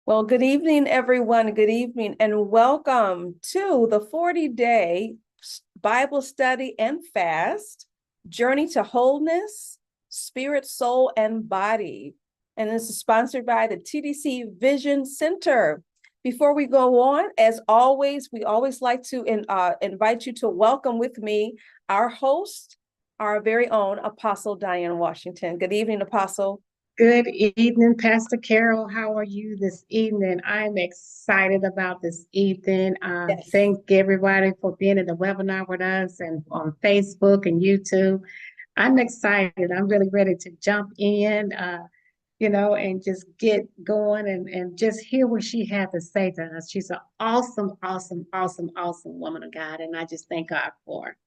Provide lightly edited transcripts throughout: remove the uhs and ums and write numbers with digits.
Well, good evening, everyone. Good evening, and welcome to the 40-day Bible study and fast, Journey to Wholeness, Spirit, Soul, and Body. And this is sponsored by the TDC Vision Center. Before we go on, as always, we always like to invite you to welcome with me our host, our very own Apostle Diane Washington. Good evening, Apostle. Good evening, Pastor Carol. How are you this evening? I'm excited about this evening. Yes. Thank everybody for being in the webinar with us and on Facebook and YouTube. I'm excited. I'm really ready to jump in, and just get going and just hear what she had to say to us. She's an awesome, awesome, awesome, awesome woman of God, and I just thank God for her.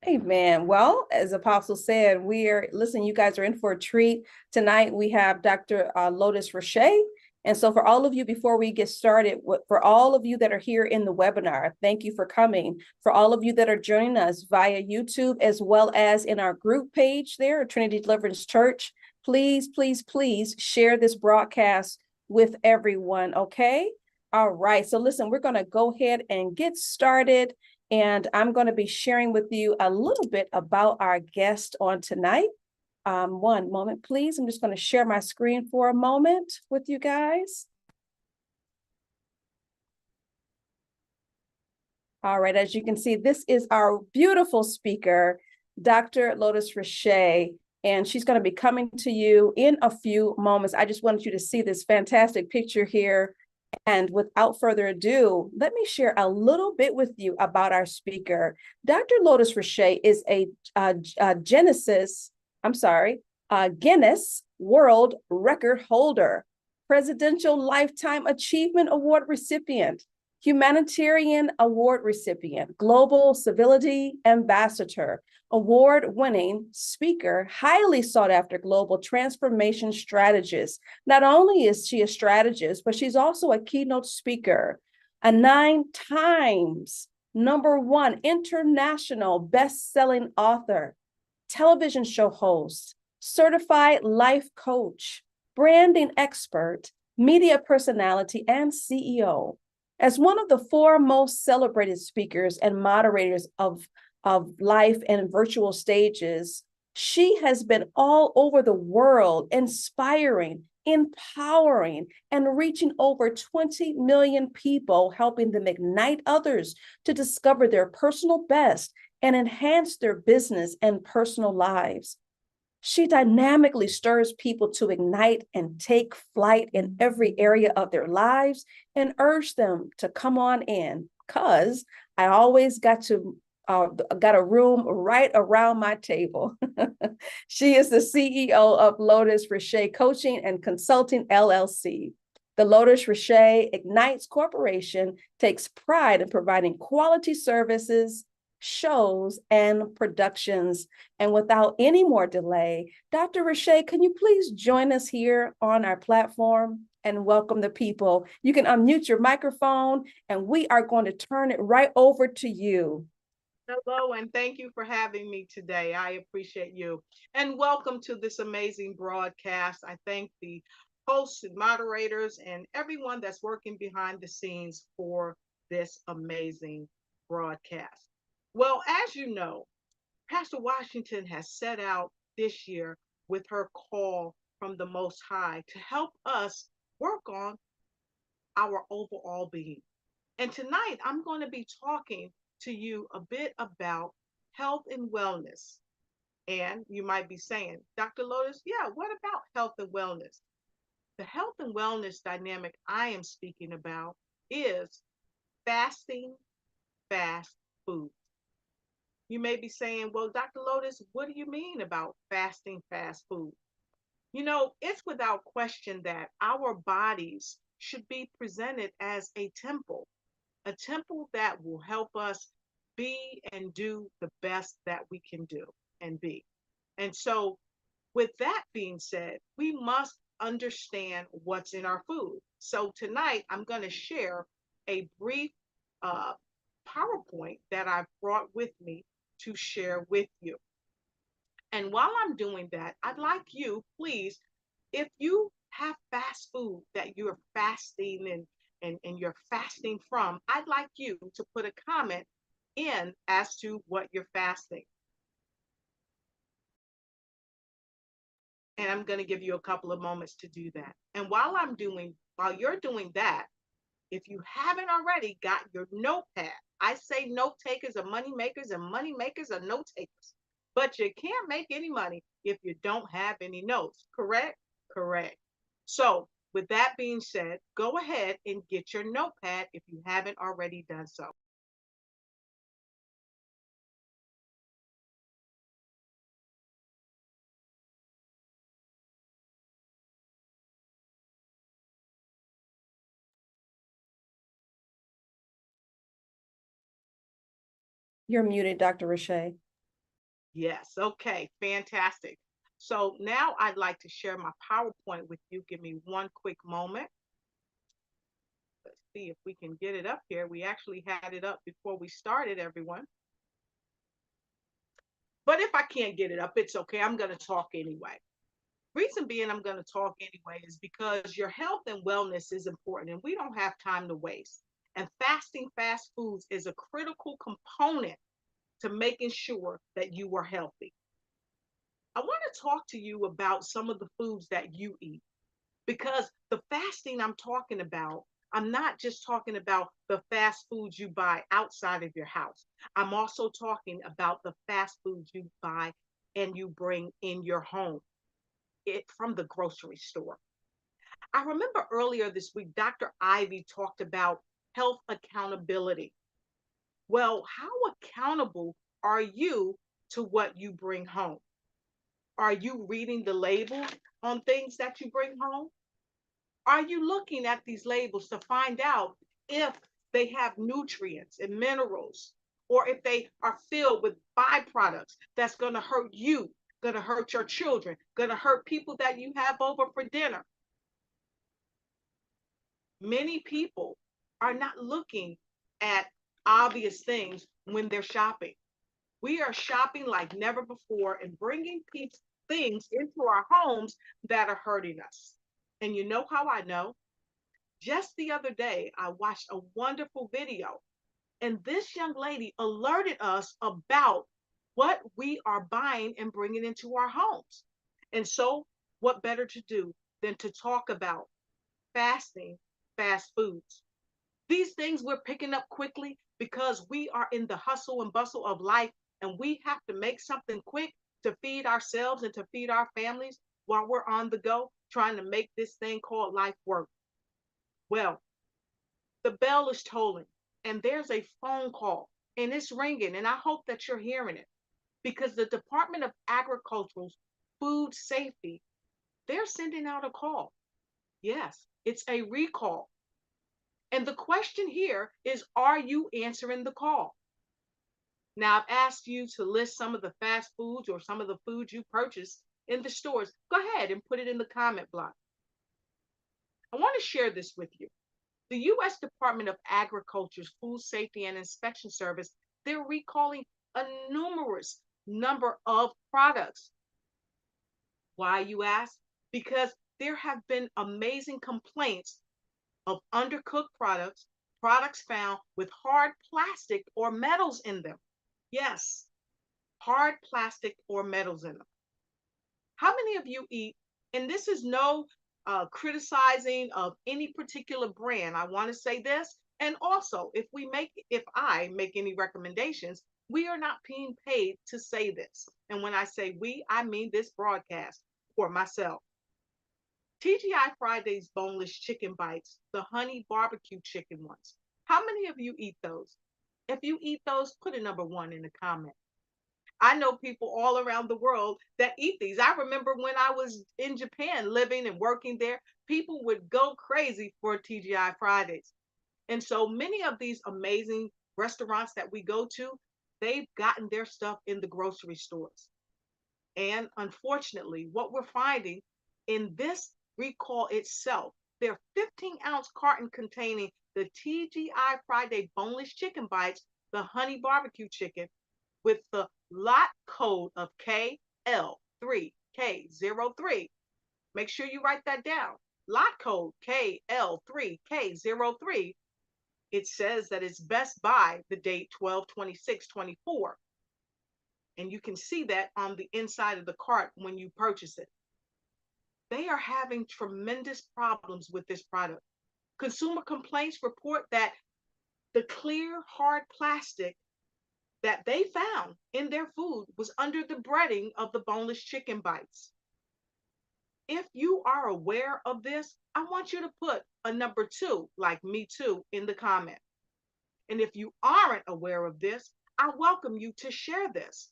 Amen. Well, as Apostle said, listen, you guys are in for a treat. Tonight we have Dr. Lotus Rashay. And so for all of you, before we get started, for all of you that are here in the webinar, thank you for coming. For all of you that are joining us via YouTube, as well as in our group page there, Trinity Deliverance Church, please, please, please share this broadcast with everyone, okay? All right, so listen, we're going to go ahead and get started. And I'm going to be sharing with you a little bit about our guest on tonight. One moment, please. I'm just going to share my screen for a moment with you guys. All right, as you can see, this is our beautiful speaker, Dr. Lotus Rashay, and she's going to be coming to you in a few moments. I just wanted you to see this fantastic picture here. And without further ado, let me share a little bit with you about our speaker. Dr. Lotus Rashay is a Guinness World Record holder, Presidential Lifetime Achievement Award recipient, Humanitarian Award recipient, Global Civility Ambassador, award-winning speaker, highly sought-after global transformation strategist. Not only is she a strategist, but she's also a keynote speaker, a 9 times #1 international best-selling author, television show host, certified life coach, branding expert, media personality, and CEO. As one of the 4 most celebrated speakers and moderators of life and virtual stages, she has been all over the world, inspiring, empowering, and reaching over 20 million people, helping them ignite others to discover their personal best and enhance their business and personal lives. She dynamically stirs people to ignite and take flight in every area of their lives and urge them to come on in, because I always got a room right around my table. She is the CEO of Lotus Rashay Coaching and Consulting LLC. The Lotus Rashay Ignites Corporation takes pride in providing quality services, shows, and productions. And without any more delay, Dr. Rashay, can you please join us here on our platform and welcome the people? You can unmute your microphone, and we are going to turn it right over to you. Hello, and thank you for having me today. I appreciate you. And welcome to this amazing broadcast. I thank the hosts and moderators and everyone that's working behind the scenes for this amazing broadcast. Well, as you know, Pastor Washington has set out this year with her call from the Most High to help us work on our overall being. And tonight, I'm going to be talking to you a bit about health and wellness. And you might be saying, Dr. Lotus, yeah, what about health and wellness? The health and wellness dynamic I am speaking about is fasting fast food. You may be saying, well, Dr. Lotus, what do you mean about fasting fast food? You know, it's without question that our bodies should be presented as a temple that will help us be and do the best that we can do and be. And so, with that being said, we must understand what's in our food. So, tonight I'm going to share a brief uh, PowerPoint that I've brought with me to share with you. And while I'm doing that, I'd like you, please, if you have fast food that you're fasting and you're fasting from, I'd like you to put a comment in as to what you're fasting. And I'm going to give you a couple of moments to do that. And while you're doing that, if you haven't already got your notepad, I say note takers are money makers and money makers are note takers. But you can't make any money if you don't have any notes, correct? Correct. So with that being said, go ahead and get your notepad if you haven't already done so. You're muted, Dr. Rashay. Yes, okay, fantastic. So now I'd like to share my PowerPoint with you. Give me one quick moment. Let's see if we can get it up here. We actually had it up before we started, everyone. But if I can't get it up, it's okay. I'm going to talk anyway. Reason being I'm going to talk anyway is because your health and wellness is important and we don't have time to waste. And fasting fast foods is a critical component to making sure that you are healthy. I want to talk to you about some of the foods that you eat because the fasting I'm talking about, I'm not just talking about the fast foods you buy outside of your house. I'm also talking about the fast foods you buy and you bring in your home from the grocery store. I remember earlier this week, Dr. Ivy talked about health accountability. Well, how accountable are you to what you bring home? Are you reading the label on things that you bring home? Are you looking at these labels to find out if they have nutrients and minerals, or if they are filled with byproducts that's going to hurt you, going to hurt your children, going to hurt people that you have over for dinner? Many people are not looking at obvious things when they're shopping. We are shopping like never before and bringing things into our homes that are hurting us. And you know how I know? Just the other day, I watched a wonderful video, and this young lady alerted us about what we are buying and bringing into our homes. And so, what better to do than to talk about fasting fast foods? These things we're picking up quickly because we are in the hustle and bustle of life and we have to make something quick to feed ourselves and to feed our families while we're on the go trying to make this thing called life work. Well, the bell is tolling and there's a phone call and it's ringing, and I hope that you're hearing it because the Department of Agriculture's Food Safety, they're sending out a call. Yes, it's a recall. And the question here is, are you answering the call? Now, I've asked you to list some of the fast foods or some of the foods you purchase in the stores. Go ahead and put it in the comment block. I want to share this with you. The U.S. Department of Agriculture's Food Safety and Inspection Service, they're recalling a numerous number of products. Why, you ask? Because there have been amazing complaints of undercooked products, products found with hard plastic or metals in them. Yes, hard plastic or metals in them. How many of you eat, and this is no criticizing of any particular brand. I want to say this. And also, if I make any recommendations, we are not being paid to say this. And when I say we, I mean this broadcast for myself. TGI Fridays boneless chicken bites, the honey barbecue chicken ones. How many of you eat those? If you eat those, put a number 1 in the comment. I know people all around the world that eat these. I remember when I was in Japan living and working there, people would go crazy for TGI Fridays. And so many of these amazing restaurants that we go to, they've gotten their stuff in the grocery stores. And unfortunately, what we're finding in this recall itself, their 15-ounce carton containing the TGI Friday boneless chicken bites, the honey barbecue chicken, with the lot code of KL3K03. Make sure you write that down. lot code KL3K03, it says that it's best by the date 12/26/24. And you can see that on the inside of the cart when you purchase it. They are having tremendous problems with this product. Consumer complaints report that the clear, hard plastic that they found in their food was under the breading of the boneless chicken bites. If you are aware of this, I want you to put a number 2, like me too, in the comment. And if you aren't aware of this, I welcome you to share this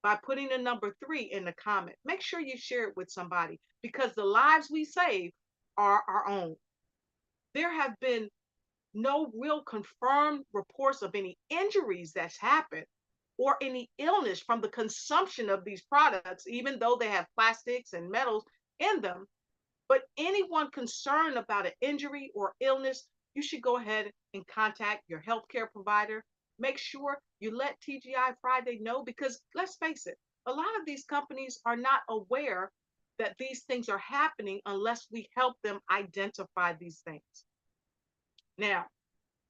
by putting a number 3 in the comment. Make sure you share it with somebody, because the lives we save are our own. There have been no real confirmed reports of any injuries that's happened or any illness from the consumption of these products, even though they have plastics and metals in them. But anyone concerned about an injury or illness, you should go ahead and contact your healthcare provider. Make sure you let TGI Friday know, because let's face it, a lot of these companies are not aware that these things are happening unless we help them identify these things. Now,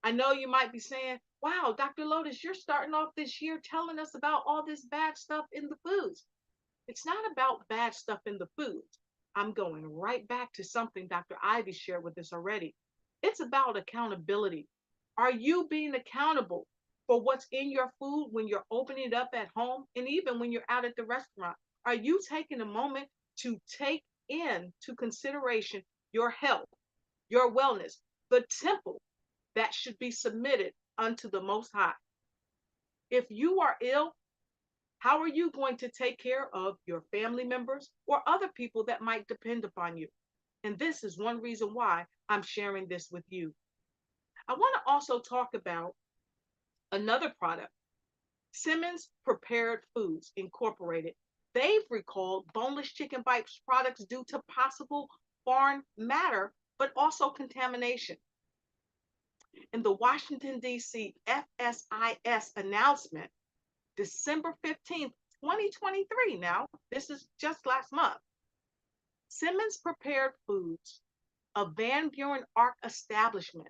I know you might be saying, wow, Dr. Lotus, you're starting off this year telling us about all this bad stuff in the foods. It's not about bad stuff in the foods. I'm going right back to something Dr. Ivy shared with us already. It's about accountability. Are you being accountable for what's in your food when you're opening it up at home and even when you're out at the restaurant? Are you taking a moment to take into consideration your health, your wellness, the temple that should be submitted unto the Most High? If you are ill, how are you going to take care of your family members or other people that might depend upon you? And this is one reason why I'm sharing this with you. I want to also talk about another product, Simmons Prepared Foods Incorporated. They've recalled boneless chicken bites products due to possible foreign matter, but also contamination. In the Washington, D.C. FSIS announcement, December 15th, 2023, now, this is just last month, Simmons Prepared Foods, a Van Buren Ark establishment,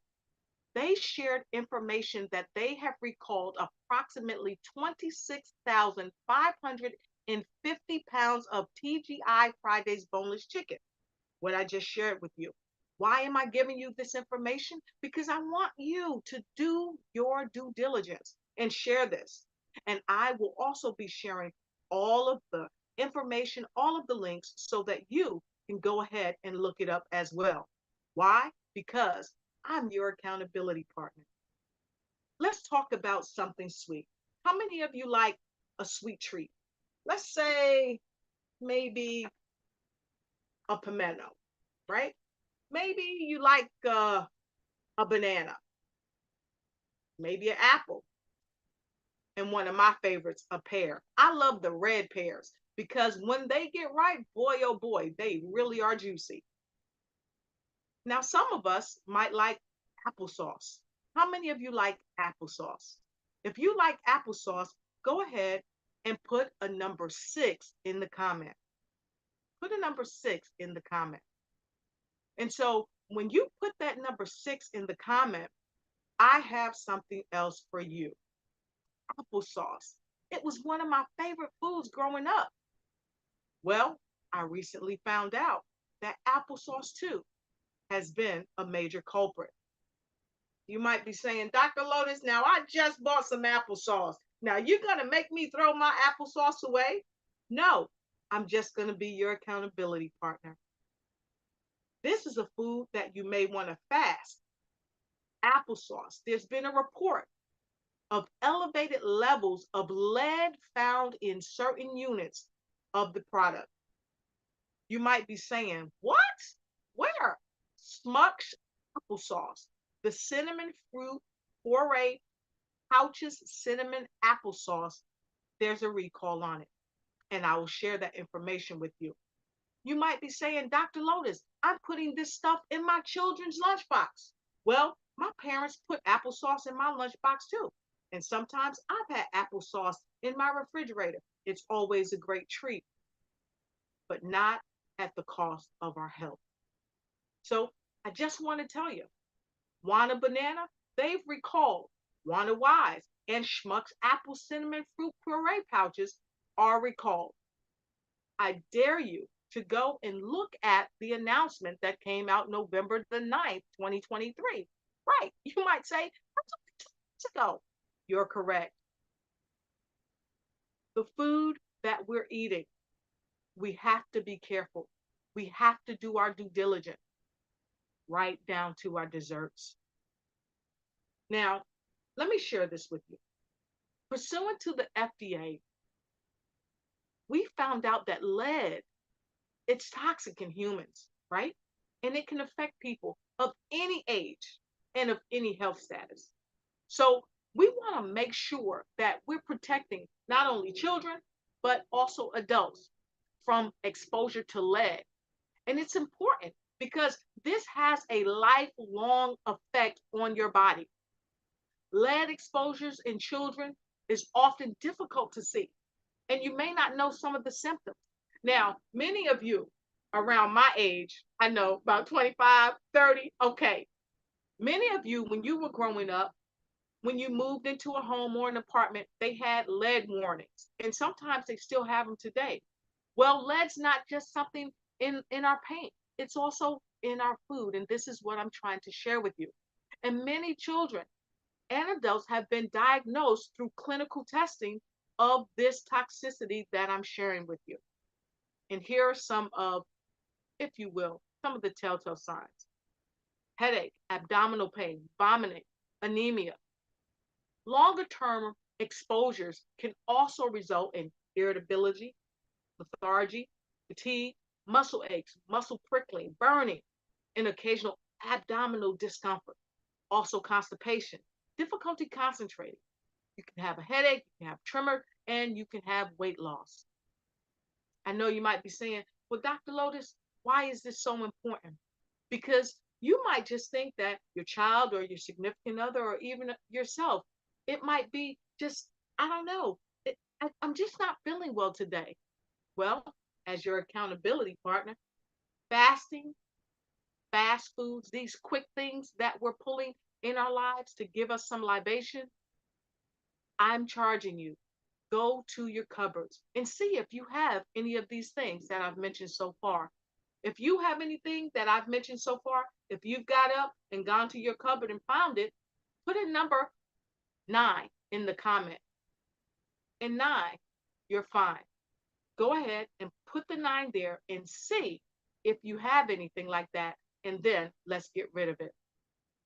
they shared information that they have recalled approximately 26,550 pounds of TGI Fridays boneless chicken, what I just shared with you. Why am I giving you this information? Because I want you to do your due diligence and share this. And I will also be sharing all of the information, all of the links, so that you can go ahead and look it up as well. Why? Because I'm your accountability partner. Let's talk about something sweet. How many of you like a sweet treat? Let's say maybe a pimento, right? Maybe you like a banana, maybe an apple, and one of my favorites, a pear. I love the red pears because when they get ripe, boy, oh boy, they really are juicy. Now, some of us might like applesauce. How many of you like applesauce? If you like applesauce, go ahead and put a number 6 in the comment. Put a number 6 in the comment. And so when you put that number 6 in the comment, I have something else for you. Applesauce. It was one of my favorite foods growing up. Well, I recently found out that applesauce too has been a major culprit. You might be saying, Dr. Lotus, now I just bought some applesauce. Now you're going to make me throw my applesauce away? No, I'm just going to be your accountability partner. This is a food that you may want to fast. Applesauce. There's been a report of elevated levels of lead found in certain units of the product. You might be saying, what? Where? Smuck's applesauce. The cinnamon fruit foray pouches cinnamon applesauce, there's a recall on it. And I will share that information with you. You might be saying, Dr. Lotus, I'm putting this stuff in my children's lunchbox. Well, my parents put applesauce in my lunchbox too. And sometimes I've had applesauce in my refrigerator. It's always a great treat, but not at the cost of our health. So I just want to tell you, Wana Banana, they've recalled. Wana Wise and Schmuck's Apple Cinnamon Fruit Puree pouches are recalled. I dare you to go and look at the announcement that came out November the 9th, 2023. Right. You might say, that's only 2 months ago. You're correct. The food that we're eating, we have to be careful. We have to do our due diligence, right down to our desserts. Now, let me share this with you. Pursuant to the FDA, we found out that lead, it's toxic in humans, right? And it can affect people of any age and of any health status. So we want to make sure that we're protecting not only children, but also adults from exposure to lead. And it's important because this has a lifelong effect on your body. Lead exposures in children is often difficult to see, and you may not know some of the symptoms. Now, many of you around my age, I know about 25, 30, okay. Many of you, when you were growing up, when you moved into a home or an apartment, they had lead warnings, and sometimes they still have them today. Well, lead's not just something in our paint, it's also in our food, and this is what I'm trying to share with you. And many children and adults have been diagnosed through clinical testing of this toxicity that I'm sharing with you. And here are some of, if you will, some of the telltale signs: headache, abdominal pain, vomiting, anemia. Longer term exposures can also result in irritability, lethargy, fatigue, muscle aches, muscle prickling, burning, and occasional abdominal discomfort. Also, constipation, difficulty concentrating. You can have a headache, you can have tremor, and you can have weight loss. I know you might be saying, well, Dr. Lotus, why is this so important? Because you might just think that your child or your significant other or even yourself, it might be just, I don't know, I'm just not feeling well today. Well, as your accountability partner, fasting, fast foods, these quick things that we're pulling in our lives to give us some libation, I'm charging you. Go to your cupboards and see if you have any of these things that I've mentioned so far. If you have anything that I've mentioned so far, if you've got up and gone to your cupboard and found it, put in number 9 in the comment. And 9, you're fine. Go ahead and put the 9 there and see if you have anything like that. And then let's get rid of it.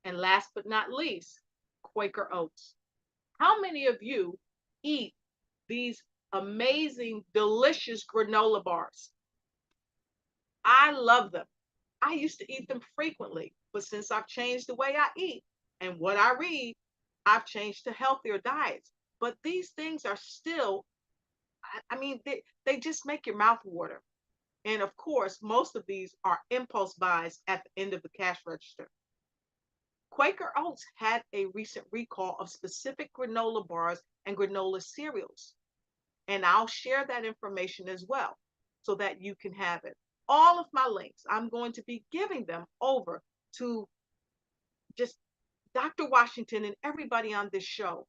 And last but not least, Quaker oats. How many of you eat these amazing, delicious granola bars? I love them. I used to eat them frequently, but since I've changed the way I eat and what I read, I've changed to healthier diets. But these things are still, I mean, they just make your mouth water. And of course, most of these are impulse buys at the end of the cash register. Quaker Oats had a recent recall of specific granola bars and granola cereals. And I'll share that information as well so that you can have it. All of my links, I'm going to be giving them over to just Dr. Washington and everybody on this show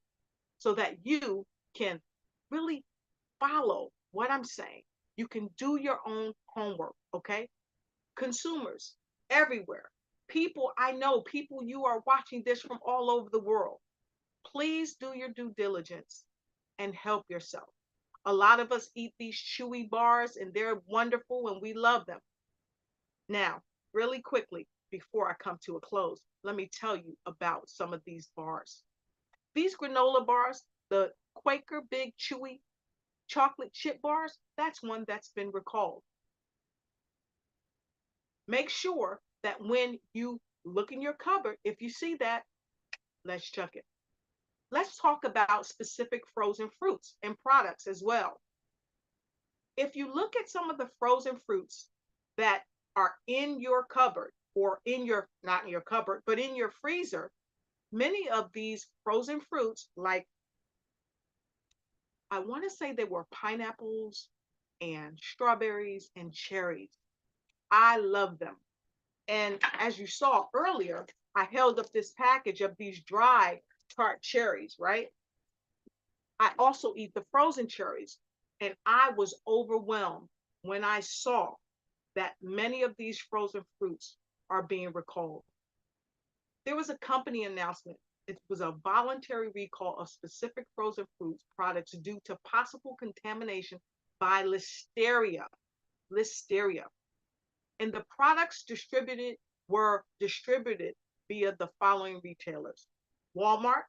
so that you can really follow what I'm saying. You can do your own homework, okay? Consumers everywhere, people I know, people you are watching this from all over the world, please do your due diligence and help yourself. A lot of us eat these chewy bars and they're wonderful and we love them. Now, really quickly, before I come to a close, let me tell you about some of these bars. These granola bars, the Quaker Big Chewy chocolate chip bars, that's one that's been recalled. Make sure that when you look in your cupboard, if you see that, let's chuck it. Let's talk about specific frozen fruits and products as well. If you look at some of the frozen fruits that are in your cupboard or in your, not in your cupboard, but in your freezer, many of these frozen fruits, like I want to say they were pineapples and strawberries and cherries. I love them. And as you saw earlier, I held up this package of these dried tart cherries, right? I also eat the frozen cherries. And I was overwhelmed when I saw that many of these frozen fruits are being recalled. There was a company announcement. It was a voluntary recall of specific frozen fruits products due to possible contamination by listeria. Listeria. And the products were distributed via the following retailers: Walmart,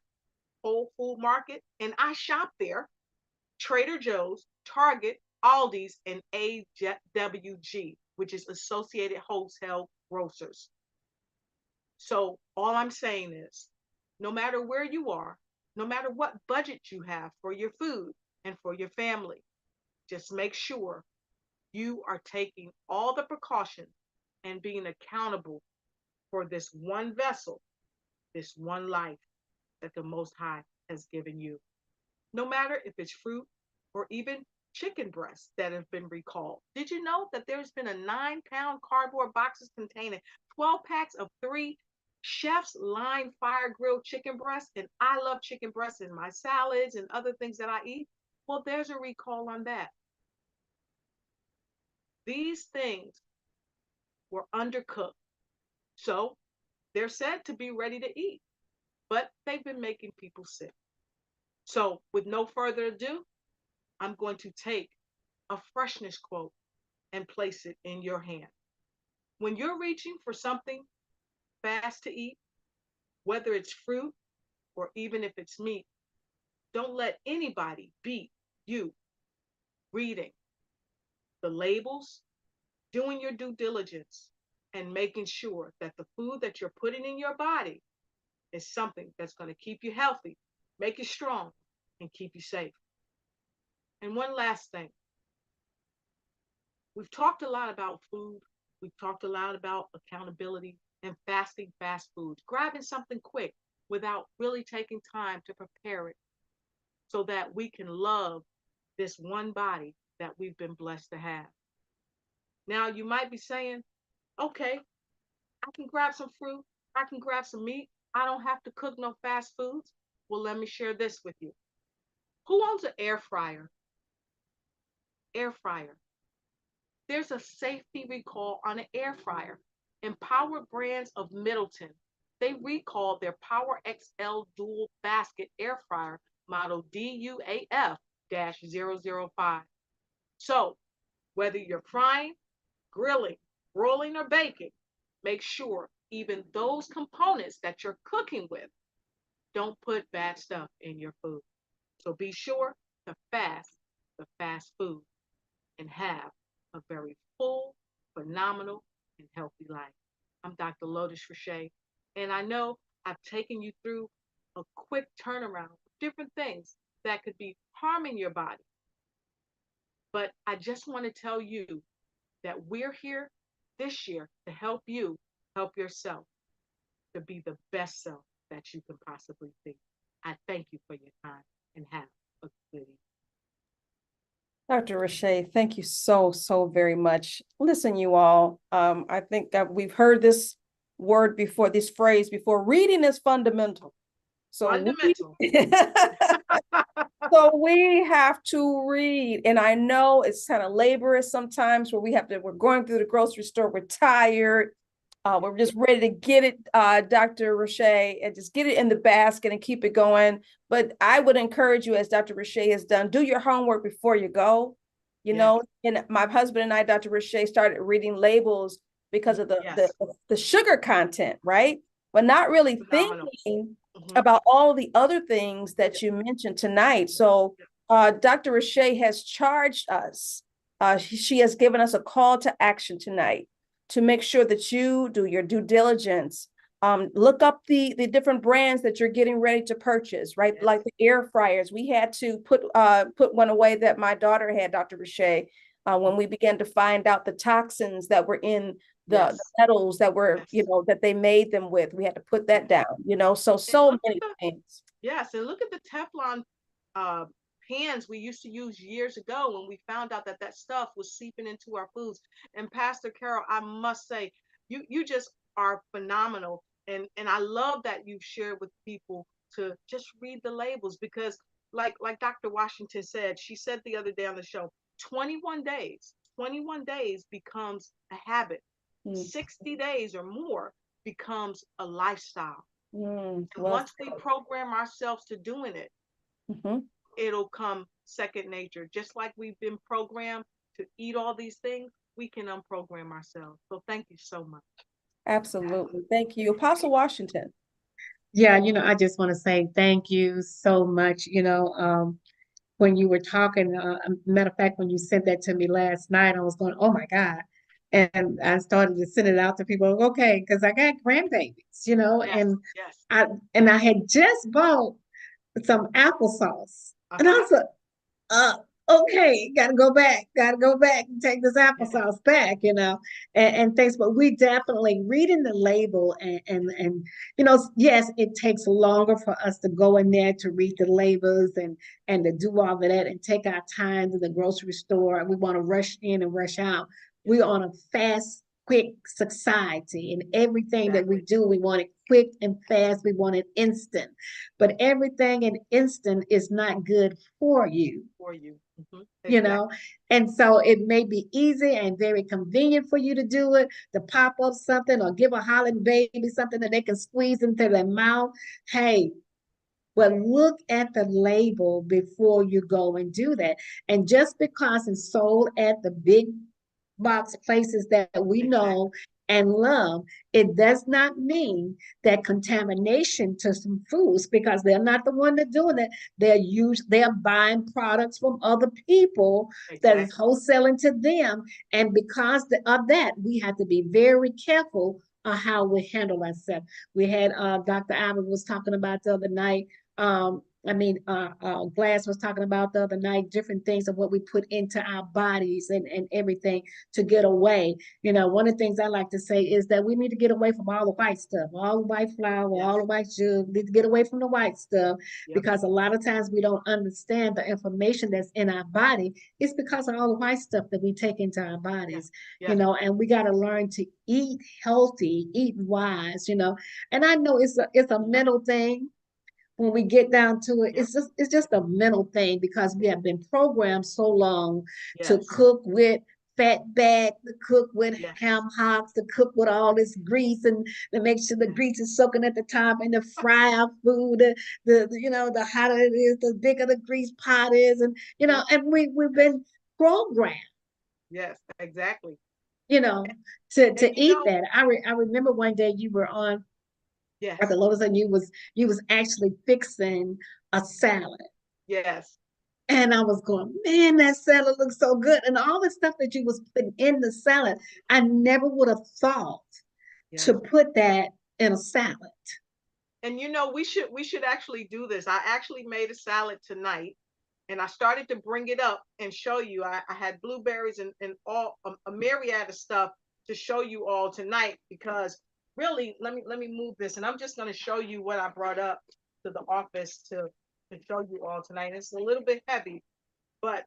Whole Food Market, and I shop there, Trader Joe's, Target, Aldi's, and AWG, which is Associated Wholesale Grocers. So all I'm saying is, no matter where you are, no matter what budget you have for your food and for your family, just make sure you are taking all the precautions and being accountable for this one vessel, this one life that the Most High has given you. No matter if it's fruit or even chicken breasts that have been recalled. Did you know that there's been a 9-pound cardboard boxes containing 12 packs of 3 chef's line fire grilled chicken breasts? And I love chicken breasts in my salads and other things that I eat. Well, there's a recall on that. These things were undercooked. So they're said to be ready to eat, but they've been making people sick. So with no further ado, I'm going to take a freshness quote and place it in your hand. When you're reaching for something fast to eat, whether it's fruit or even if it's meat, don't let anybody beat you reading the labels, doing your due diligence, and making sure that the food that you're putting in your body is something that's going to keep you healthy, make you strong, and keep you safe. And one last thing. We've talked a lot about food. We've talked a lot about accountability and fasting fast foods, grabbing something quick without really taking time to prepare it so that we can love this one body that we've been blessed to have. Now, you might be saying, okay, I can grab some fruit, I can grab some meat, I don't have to cook no fast foods. Well, let me share this with you. Who owns an air fryer? Air fryer. There's a safety recall on an air fryer. Empower Brands of Middleton, they recalled their Power XL Dual Basket Air Fryer model DUAF-005. So, whether you're frying, grilling, rolling, or baking, make sure even those components that you're cooking with don't put bad stuff in your food. So be sure to fast the fast food and have a very full, phenomenal, and healthy life. I'm Dr. Lotus Richey, and I know I've taken you through a quick turnaround of different things that could be harming your body. But I just want to tell you that we're here this year to help you help yourself to be the best self that you can possibly be. I thank you for your time and have a good evening. Dr. Richey, thank you so, so very much. Listen, you all, I think that we've heard this word before, this phrase before. Reading is fundamental. So fundamental. So we have to read. And I know it's kind of laborious sometimes where we're going through the grocery store, we're tired. We're just ready to get it, Dr. Richey, and just get it in the basket and keep it going. But I would encourage you, as Dr. Richey has done, do your homework before you go. You know, and my husband and I, Dr. Richey, started reading labels because of the sugar content, right? But not really thinking about all the other things that you mentioned tonight. So Dr. Richey has charged us. She has given us a call to action tonight to make sure that you do your due diligence. Look up the different brands that you're getting ready to purchase, right? Yes. Like the air fryers. We had to put one away that my daughter had, Dr. Richey, when we began to find out the toxins that were in the metals that were, that they made them with. We had to put that down, so many things. Yes, and look at the Teflon pans we used to use years ago when we found out that stuff was seeping into our foods. And Pastor Carol, I must say, You just are phenomenal. And I love that you've shared with people to just read the labels, because like Dr. Washington said, she said the other day on the show, 21 days, 21 days becomes a habit. 60 days or more becomes a lifestyle. And Well, once we program ourselves to doing it, it'll come second nature. Just like we've been programmed to eat all these things, we can unprogram ourselves. So thank you so much. absolutely. Thank you. Apostle Washington. Yeah, I just want to say thank you so much. When you were talking, matter of fact, when you said that to me last night, I was going, oh my God. And I started to send it out to people, okay, because I got grandbabies, Yes, and yes. I had just bought some applesauce. And I was like, uh, okay, gotta go back and take this applesauce back, and things. But we definitely reading the label and yes, it takes longer for us to go in there to read the labels and to do all of that and take our time to the grocery store. We want to rush in and rush out. We're on a fast, quick society, and everything that we do, we want it quick and fast. We want it instant, but everything in instant is not good for you. Exactly. And so it may be easy and very convenient for you to do it, to pop up something or give a hollering baby something that they can squeeze into their mouth. Hey, but look at the label before you go and do that. And just because it's sold at the big box places that we know and love, it does not mean that contamination to some foods, because they're not the one that's doing it. They're buying products from other people that is wholesaling to them. And because of that, we have to be very careful of how we handle ourselves. We had Dr. Allen was talking about the other night. Glass was talking about the other night, different things of what we put into our bodies and everything to get away. One of the things I like to say is that we need to get away from all the white stuff, all the white flour, all the white sugar. We need to get away from the white stuff, because a lot of times we don't understand the information that's in our body. It's because of all the white stuff that we take into our bodies, and we got to learn to eat healthy, eat wise, and I know it's a mental thing. When we get down to it, it's just a mental thing, because we have been programmed so long to cook with fat back, to cook with ham hocks, to cook with all this grease, and to make sure the grease is soaking at the top, and to fry our food. The hotter it is, the bigger the grease pot is, and and we've been programmed. Yes, exactly. To eat that. I remember one day you were on. Yes. Dr. Lotus, and you was actually fixing a salad. Yes. And I was going, man, that salad looks so good. And all the stuff that you was putting in the salad, I never would have thought to put that in a salad. And we should actually do this. I actually made a salad tonight, and I started to bring it up and show you. I had blueberries and all a myriad of stuff to show you all tonight, because really, let me move this, and I'm just going to show you what I brought up to the office to show you all tonight. It's a little bit heavy, but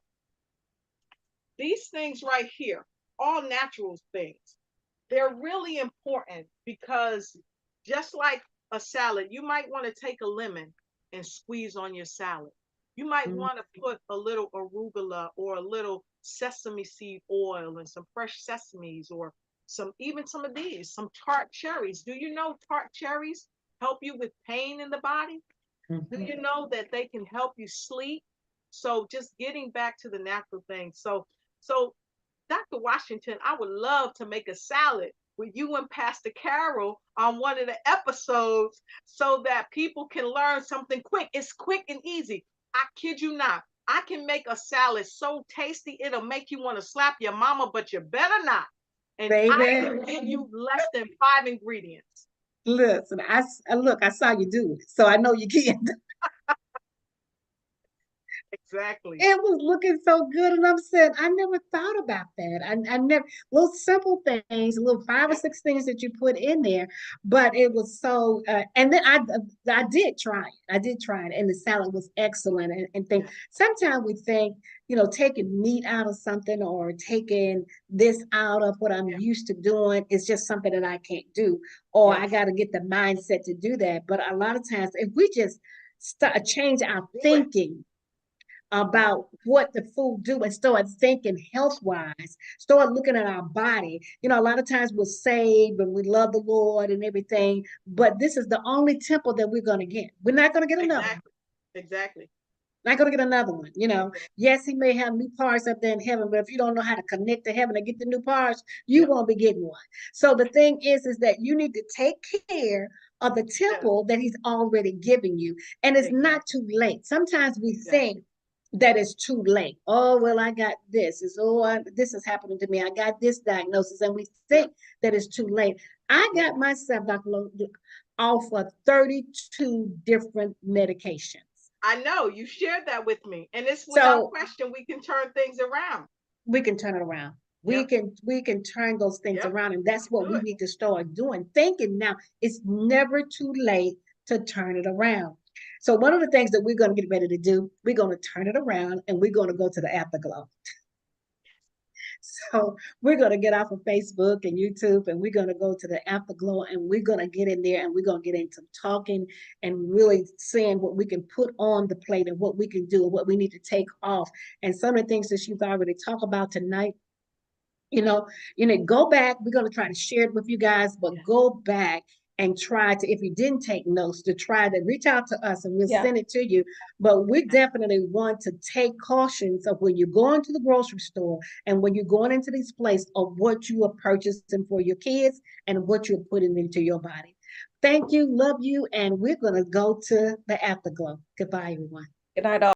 these things right here, all natural things, they're really important, because just like a salad, you might want to take a lemon and squeeze on your salad. You might want to put a little arugula or a little sesame seed oil and some fresh sesames, or some of these, some tart cherries. Do you know tart cherries help you with pain in the body? Do you know that they can help you sleep? So just getting back to the natural things. So Dr. Washington, I would love to make a salad with you and Pastor Carol on one of the episodes, so that people can learn something quick. It's quick and easy. I kid you not. I can make a salad so tasty, it'll make you want to slap your mama, but you better not. And baby, I can give you less than 5 ingredients. Listen, I saw you do it, so I know you can. Exactly. It was looking so good, and I'm saying, I never thought about that. I never, little simple things, little 5 or 6 things that you put in there, but it was so. And then I did try it. I did try it, and the salad was excellent. And think Yeah. sometimes we think, taking meat out of something or taking this out of what I'm Yeah. used to doing is just something that I can't do, or I Yes. got to get the mindset to do that. But a lot of times, if we just change our Do it. thinking about what the food do and start thinking health wise, start looking at our body. A lot of times we're saved and we love the Lord and everything, but this is the only temple that we're going to get. We're not going to get another one. Exactly. Exactly. Not going to get another one. Exactly. Yes, he may have new parts up there in heaven, but if you don't know how to connect to heaven and get the new parts, you Yep. won't be getting one. So the thing is that you need to take care of the Yeah. temple that he's already given you. And it's Exactly. not too late. Sometimes we Exactly. think that it's too late. Oh, well, I got this. This is happening to me. I got this diagnosis. And we Yep. think that it's too late. I got myself, Dr. off of 32 different medications. I know you shared that with me, and it's without So question we can turn things around. we can turn it around. We Yep. can we can turn those things Yep. around, and that's what Do we it. need to start doing. Thinking now, it's never too late to turn it around. So one of the things that we're going to get ready to do, we're going to turn it around, and we're going to go to the afterglow. So we're going to get off of Facebook and YouTube, and we're going to go to the afterglow, and we're going to get in there, and we're going to get into talking and really seeing what we can put on the plate and what we can do and what we need to take off. And some of the things that she's already talked about tonight, go back. We're going to try to share it with you guys, but Yeah. go back and try to, if you didn't take notes, to try to reach out to us and we'll Yeah. send it to you. But we definitely want to take cautions of when you're going to the grocery store and when you're going into these places of what you are purchasing for your kids and what you're putting into your body. Thank you, love you, and we're going to go to the afterglow. Goodbye, everyone. Good night, all.